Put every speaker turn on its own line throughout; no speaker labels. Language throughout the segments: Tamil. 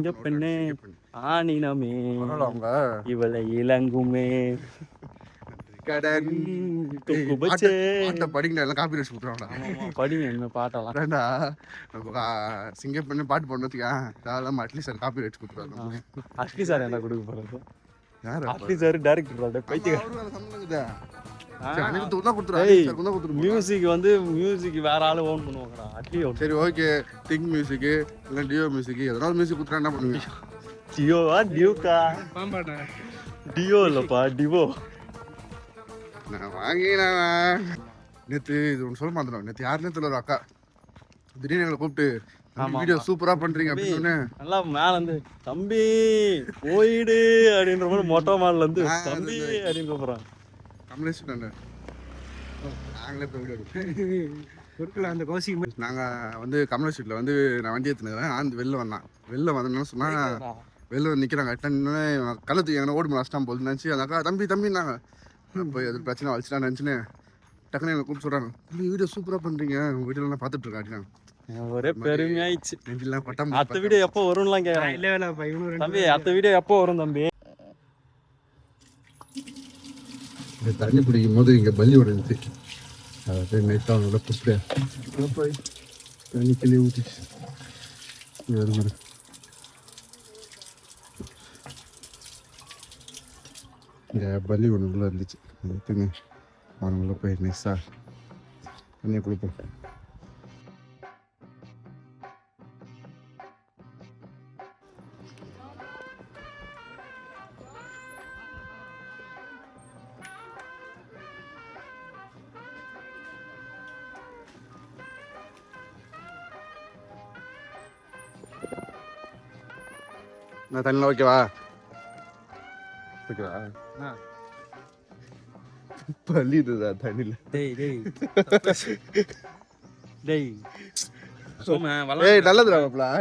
சிங்கப்பெண்ணே ஆனினமே இவளை இளங்குமே
கடன் படிங்க எல்லாம் காப்பி அடிச்சு கொடுத்துருவாங்க.
படிங்க என்ன பாட்டெல்லாம்
வேண்டா சிங்கப்பெண்ணு பாட்டு போடுறதுக்கா அதெல்லாம் அட்லி சார் காப்பி அடிச்சு கொடுத்துருவாங்க.
அட்லி சார் என்ன கொடுக்க போறது? அட்லி சார் டைரக்டர் மியூசிக் வந்து மியூசிக் வேற ஆளு ஓன் பண்ணுவாங்கடா. அட்லி
சரி ஓகே திங் மியூசிக் இல்லை டியோ மியூசிக் எதனால மியூசிக் கொடுத்துட்டா என்ன பண்ணுவீங்க?
டியோவா டியூக்கா? டியோ இல்லப்பா டிவோ.
நான் வாங்கினேன் நேற்று இது ஒன்று சொல்ல மாட்டேன். நேற்று யாருன்னு தெரியல ஒரு அக்கா திடீர்னு எங்களை கூப்பிட்டு வீடியோ சூப்பரா பண்றீங்க அப்படின்னு
நல்லா மேல இருந்து தம்பி போயிடு அப்படின்ற மாதிரி மொட்டை மாடல இருந்து தம்பி அப்படின்னு கூப்பிடுறாங்க.
கமலேஷ் நாங்களே இப்போ வீடியோ அந்த கோசிங் நாங்கள் வந்து கமலேஷ் ஸ்ட்ரீட்டில் வந்து நான் வண்டி எடுத்துனேன். ஆந்து வெளில வந்தேன்னு சொன்னால் வெளில வந்து நிற்கிறாங்க. எட்டனே கள்ளத்துக்கு எங்கன்னா ஓடி லாஸ்ட்டாக போது நினச்சி அந்த அக்கா தம்பி தம்பின்னாங்க. போய் அது பிரச்சனை வச்சுட்டா நினச்சின்னு டக்குனு எங்களை கூப்பிட்டு சொல்கிறாங்க தம்பி வீடியோ சூப்பராக பண்ணுறீங்க உங்கள் வீடியோலாம் நான் பார்த்துட்ருக்கேன் அப்படின்னாங்க.
ஒரே பெருமையாயிடுச்சு.
நெஞ்செல்லாம் பட்டம்
அடுத்த வீடியோ எப்போ வரும்லாம் கேட்குறாங்க. தம்பி அடுத்த வீடியோ எப்போ வரும் தம்பி?
இந்த தண்ணி பிடிக்கும் போது இங்கே பலி உடைஞ்சி அதை போய் நைட்டாக அவங்களோட கூப்பிட்டு போய் தண்ணி கிளி ஊற்றிச்சு மாதிரி இங்கே பலி ஒன்றுக்குள்ளே இருந்துச்சு. எடுத்துங்க அவனுக்குள்ளே போய் நைஸாக தண்ணியை கொடுப்போம். நான் தண்ணியில் ஓகேவா ஓகேவா பள்ளிடுதா தண்ணியில் நல்லது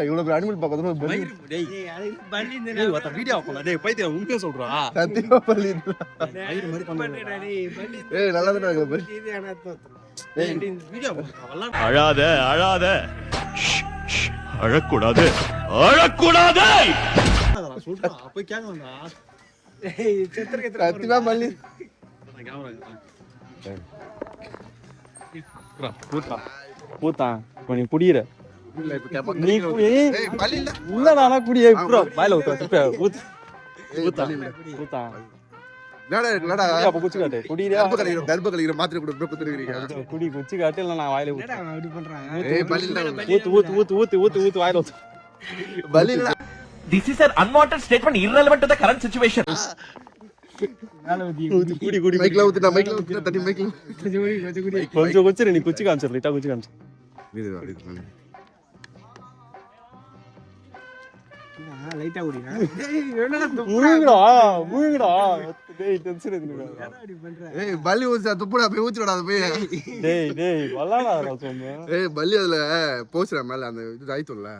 இவ்வளவு அனிமல் பார்க்கறது
வீடியோ பைத்தியம் உண்மையா சொல்றா
சத்தியமா பள்ளி நல்லது.
அழாத அழாத அழக்கூடாது அழக்கூடாது
போய் கேட்கணும்டா.
சத்தியமா பள்ளி
பூத்தான் நீ புடியிற
This is an unwanted statement irrelevant to the current situation.
கொஞ்சம் கொஞ்சம் நீ குச்சி காமிச்சிரு லைட்டா குச்சி காமிச்சு லைட்டா குடிடா மூங்கடா மூங்கடா டேய் டென்ஷன் எடுக்குறீங்க
ஏய் பல்லி ஊச்சா துப்புடா போய் ஊச்சுடா அது போய்
டேய் டேய் வல்லாடா சொன்னே
ஏய் பல்லி அதுல போச்சுடா மேல அந்த இது ஆயிட்டுல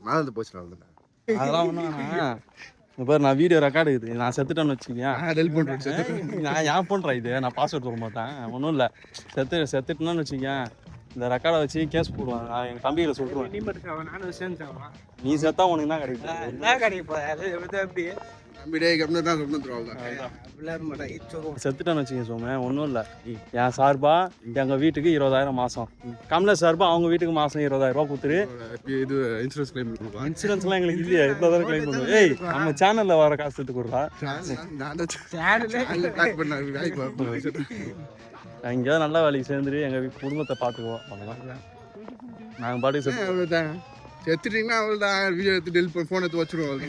மேல வந்து போச்சுடா
அதெல்லாம் ஒண்ணுனா பாரு நான் வீடியோ ரெக்கார்டு இருக்குது. நான் செத்துட்டேன்னு வச்சுக்கேன். நான் ஏன் பண்ணுறேன் இது நான் பாஸ்வேர்ட் சொல்ல மாட்டேன் ஒன்றும் இல்லை. செத்துட்டேன்னு வச்சுக்கேன் இந்த ரெக்கார்டை வச்சு கேஸ் போடுவாங்க. நான் எங்கள் தம்பிகளை சொல்லுவேன் நீ செத்தா உனக்கு என்ன கிடைக்கும் செத்துட்டான்னு வச்சுக்க சோமே ஒன்றும் இல்லை. என் சார்பா எங்கள் வீட்டுக்கு 20,000 மாதம், கமலேஷ் சார்பா அவங்க வீட்டுக்கு மாதம் 20,000 கொடுத்துரு.
இது இன்சூரன்ஸ் கிளைம் பண்ணுவோம்.
இன்சூரன்ஸ்லாம் எங்களுக்கு இல்லையா? இவ்வளோ தான் கிளைம் பண்ணுவோம். ஏய் நம்ம சேனலில் வர காசு எடுத்து கொடுறா. எங்கேயாவது நல்ல வேலைக்கு சேர்ந்துட்டு எங்கள் குடும்பத்தை பார்த்துக்குவோம். அவ்வளோதான் நாங்கள் பாட்டுக்கு
செத்துட்டீங்கன்னா அவ்வளோதான். வீடியோ எடுத்து டெலிட் பண்ணி ஃபோன் எடுத்து வச்சுருவோம்.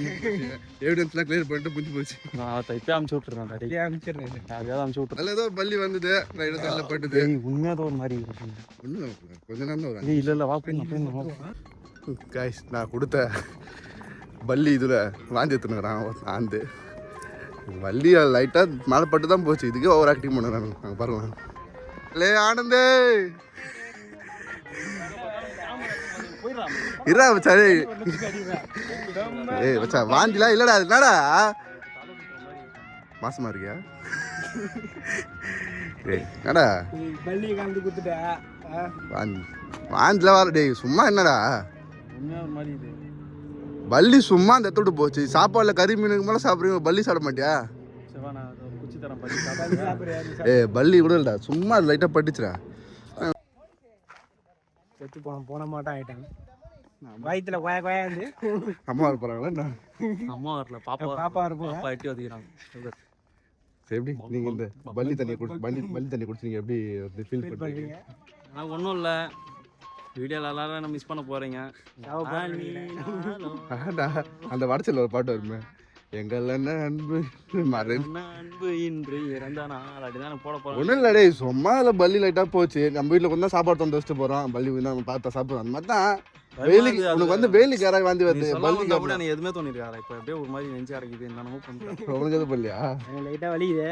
எவிடன்ஸ்லாம் கிளியர் பண்ணிட்டு முடிஞ்சு போச்சு.
நான் இப்போ அனுப்பிச்சு விட்டுறேன். யாரையாவது அனுப்பிச்சு விட்டுறேன்.
அதில் ஏதோ பள்ளி வந்தது ரைடில் பட்டுது.
உண்மையாக ஒரு மாதிரி
ஒன்றும் கொஞ்ச நேரம் தான்
இல்லை இல்லை வா போய்
காய்ஸ் நான் கொடுத்த பள்ளி இதில் வாந்தி எடுத்துனுக்குறான் ஆந்து வள்ளி லைட்டாக மேலே பட்டு தான் போச்சு. இதுக்கே ஓவர் ஆக்டிங் பண்ணுறாங்க. நாங்கள் பாருங்க லே ஆனந்தே இரா வச்சா ஏய் வச்சா வாந்திலாம் இல்லடா. அது என்னடா மாசமா இருக்கியா? ஏய் என்னடா வாந்திலாம் வர டேய் சும்மா என்னடா பல்லி சும்மா அந்த இடத்த விட்டு போச்சு. சாப்பாடுல கறி மீனுக்கு மேலே சாப்பிட்றீங்க, பல்லி சாப்பிட மாட்டியா?
குச்சி தரம் பல்லி.
பல்லி கூட இல்லடா, சும்மா லைட்டாக பட்டுச்சுடா.
செத்து போன மாட்டோம் ஆயிட்டாங்க. வயிற்றுல கொயா கொயாது.
அம்மா வர போகிறாங்களா?
அம்மா வரல, பாப்பா இருப்போம். பாப்பா எட்டி வச்சுக்கிறாங்க.
எப்படி நீங்கள் இந்த பல்லி தண்ணி குடிச்சிங்க எப்படி ஃபீல் பண்ணுறீங்க?
ஆனால் ஒன்றும் இல்லை, வீடியோவில் எல்லாரும் மிஸ் பண்ண போகிறீங்க.
அந்த வடச்சல் ஒரு பாட்டு வருமே, எங்கள் அன்பு
அன்பு இன்று இறந்த நாள் அப்படிதான் போட போகிறோம்.
ஒன்றும் இல்லை, சும்மா அதில் பல்லி லைட்டாக போச்சு. நம்ம வீட்டில் கொஞ்சம் சாப்பாடு தந்து வச்சுட்டு போகிறோம், பல்லி நம்ம பார்த்தா சாப்பிடுவோம். அந்த மாதிரி தான் வேலிக்கு உனக்கு வந்து வேலிக்கு யாராவது வந்து வருது. பல்லி
கூட நீ எதுவுமே தோணிருக்காரா? இப்போ அப்படியே ஒரு மாதிரி நெஞ்சு அரைக்குது, என்னமோ பண்ணுறேன்.
உனக்கு எது பல்லியா?
லைட்டாக வலிக்குது,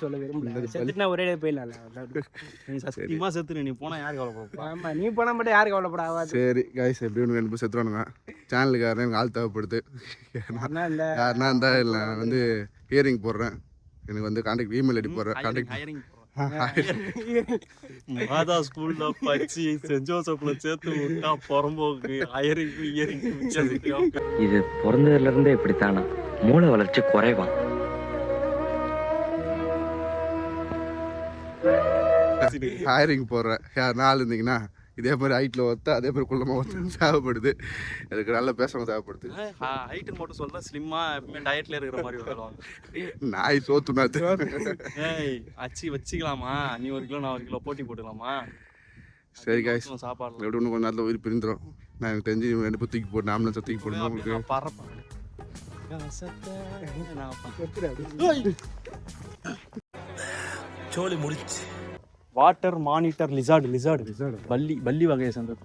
சொல்ல விரும்பல. செத்துட்டுனா ஒரே போயிடலாம்.
நீ சத்தியமாக செத்துரு, நீ போனால் யாருக்கு கவலைப்படும்?
ஆமாம், நீ போனால் மட்டும் யாருக்கு கவலைப்படாது.
சரி கைஸ், எப்படி ஒன்று ரெண்டு பேர் செத்துறானுங்க. சேனலுக்கு யாரும் எனக்கு ஆள் தேவைப்படுது. யாருன்னா இருந்தால் இல்லை, நான் வந்து ஹியரிங் போடுறேன். எனக்கு வந்து கான்டாக்ட் இமெயில் ஐடி போடுறேன். கான்டாக்ட்
மாதா ஸ்கூல்ல படிச்சு சென்ட் ஜோசப்ல சேர்த்து விட்டா புறம்போக்கு
இது பிறந்ததுல இருந்தே இப்படித்தானா? மூளை வளர்ச்சி குறைவான்.
ஹையரிங் போடுறேன். யாருன்னா ஆள் இருந்தீங்கன்னா இதே மாதிரி ஹைட்டில் ஒருத்தா அதே மாதிரி குள்ளமாக ஒருத்தர் தேவைப்படுது. எனக்கு நல்லா பேசவும் தேவைப்படுது.
ஹைட்டு மட்டும் சொல்ல, ஸ்லிம்மா எப்பவுமே டயட்ல இருக்கிற மாதிரி வருவாங்க.
நாய் சோத்துனா
அச்சு வச்சுக்கலாமா? நீ 1 கிலோ நான் 1 கிலோ போட்டி போட்டுக்கலாமா?
சரி காய்ஸ்,
சாப்பாடு
எப்படி ஒன்று கொஞ்சம் நேரத்தில் உயிர் பிரிந்துடும். நான் எனக்கு தெரிஞ்சு 2 பேர் தூக்கி போட்டு ஆம்புலன்ஸை தூக்கி போடணும். உங்களுக்கு
சோலி முடிச்சு.
வாட்டர் மானிட்டர் லிசார்டு பல்லி வகையை சேர்ந்தது.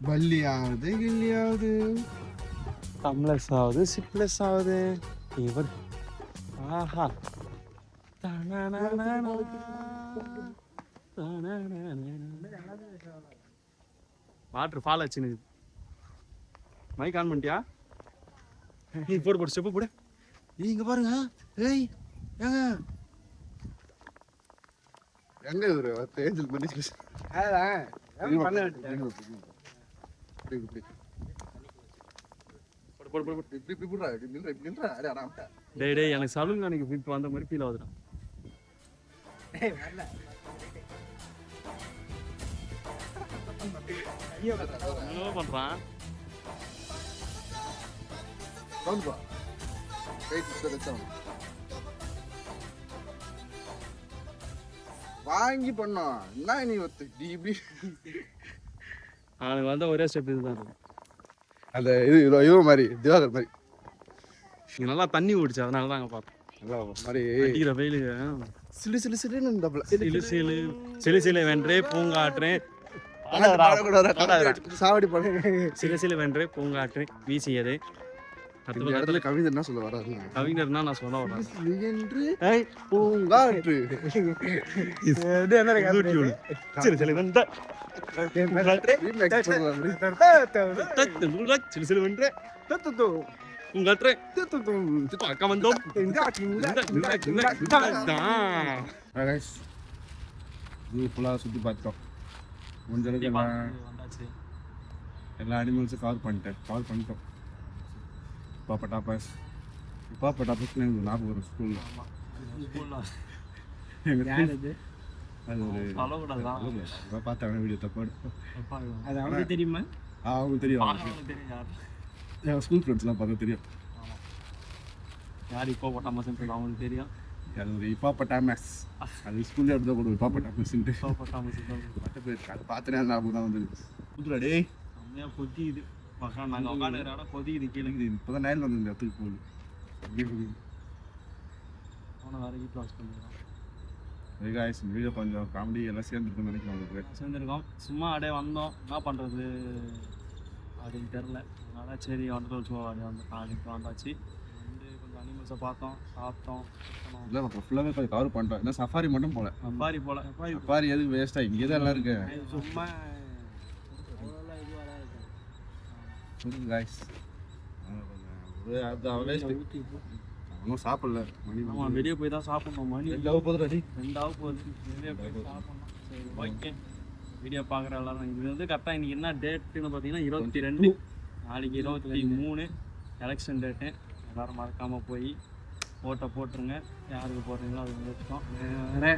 பல்லியாவது கில்லியாவது
கம்லெஸ் ஆகுது, சிப்லெஸ் ஆகுது. இவர் ஆஹா வாட்டர் ஃபால் ஆச்சுன்னு மைக் ஆன் பண்ணிட்டியா? நீ போடு ஸ்டெப்பு போடு. இங்க பாருங்க. ஏய் ஏங்க
எங்க இவரு ஏஞ்சல் பண்ணி
டேய் எனக்கு சலூன் அன்னைக்கு இப்போ வந்த மாதிரி ஃபீல் ஆகுதுடா. என்ன பண்றான்?
வாங்கி பண்ணோம். என்ன நீ இப்படி
அவனுக்கு வந்த ஒரே ஸ்டெப் இதுதான்.
அந்த இது இவன் மாதிரி திவாகர் மாதிரி
இங்க நல்லா தண்ணி ஓடிச்சு, அதனால தான் அங்கே பார்த்தோம்.
நல்லா மாதிரி
அடிக்கிற வெயிலுக்கு
சிலு சிலு சிலுன்னு இருந்தாப்புல.
சிலு சிலு வென்றே பூங்காற்றே
சாவடி பண்ண
சில வென்றே பூங்காற்றே வீசியது.
இடத்துல கவிஞர் என்ன சொல்ல வராது?
கவிஞர்னா நான் சொல்ல வரேன்.
சுத்தி பார்த்தோம். முடிஞ்சளவுக்கு எல்லா அனிமல்ஸும் கவர் பண்ணிட்டோம். பாப்பா டாப்பர்ஸ் எனக்கு ஞாபகம் வரும் ஸ்கூலில். அது ஒரு பார்த்தேன் வீடியோ தப்பாடு.
அது அவனுக்கு தெரியுமா?
அவங்களுக்கு தெரியும். என் ஸ்கூல் ஃப்ரெண்ட்ஸ்லாம் பார்த்தா தெரியும்.
யார் இப்போ போட்டாமல் அவங்களுக்கு தெரியும்.
அது ஒரு இப்பாப்பட்டாமஸ். அது ஸ்கூல்லே எடுத்த கூட இப்பாப்பட்டாமஸ்ன்ட்டு பட்ட பேர். அது பார்த்துனே ஞாபகம் தான் வந்து புதுடா டே
செம்மையாக கொதிக்குது. நாங்கள் உட்காந்துக்கிற இடம் கொதிக்குது கீழே.
இப்போ தான் நேரில் வந்து இந்த இடத்துக்கு போகுது.
அவனை வேறு வீட்டில் வாட்ச் பண்ணிடுறோம்.
வெகாய்ஸ் வீடியோ கொஞ்சம் காமெடி எல்லாம் சேர்ந்துருக்குன்னு நினைக்கிறேன். உங்களுக்கு
சேர்ந்துருக்கோம். சும்மா அப்படியே வந்தோம், என்ன பண்ணுறது அப்படின்னு தெரில. அதனால் சரி வந்துட்டு வச்சு வந்து வந்தாச்சு. வந்து கொஞ்சம் அனிமல்ஸை பார்த்தோம், சாப்பிட்டோம்.
இல்லை அப்புறம் ஃபுல்லாகவே கொஞ்சம் கவர் பண்ணிட்டோம். இல்லை சஃபாரி மட்டும் போகல. சஃபாரி எதுக்கு வேஸ்ட்டாக இங்கே தான் எல்லாம் இருக்கு.
சும்மா
காய்ஸ் ஒன்றும் சாப்பிடல.
மணி வெளியே போய் தான் சாப்பிட்ணும். மணி
2 போதும்.
வெளியே போய் சாப்பிட்ணும். சரி ஓகே. வீடியோ பார்க்குற எல்லாரும் இது வந்து கரெக்டாக இன்னைக்கு என்ன டேட்டுன்னு பார்த்தீங்கன்னா 22, நாளைக்கு 23 எலெக்ஷன் டேட்டு. எல்லோரும் மறக்காமல் போய் ஓட்டை போட்டுருங்க. யாருக்கு போடுறீங்களோ அது வந்து வச்சுக்கோம்.
என்ன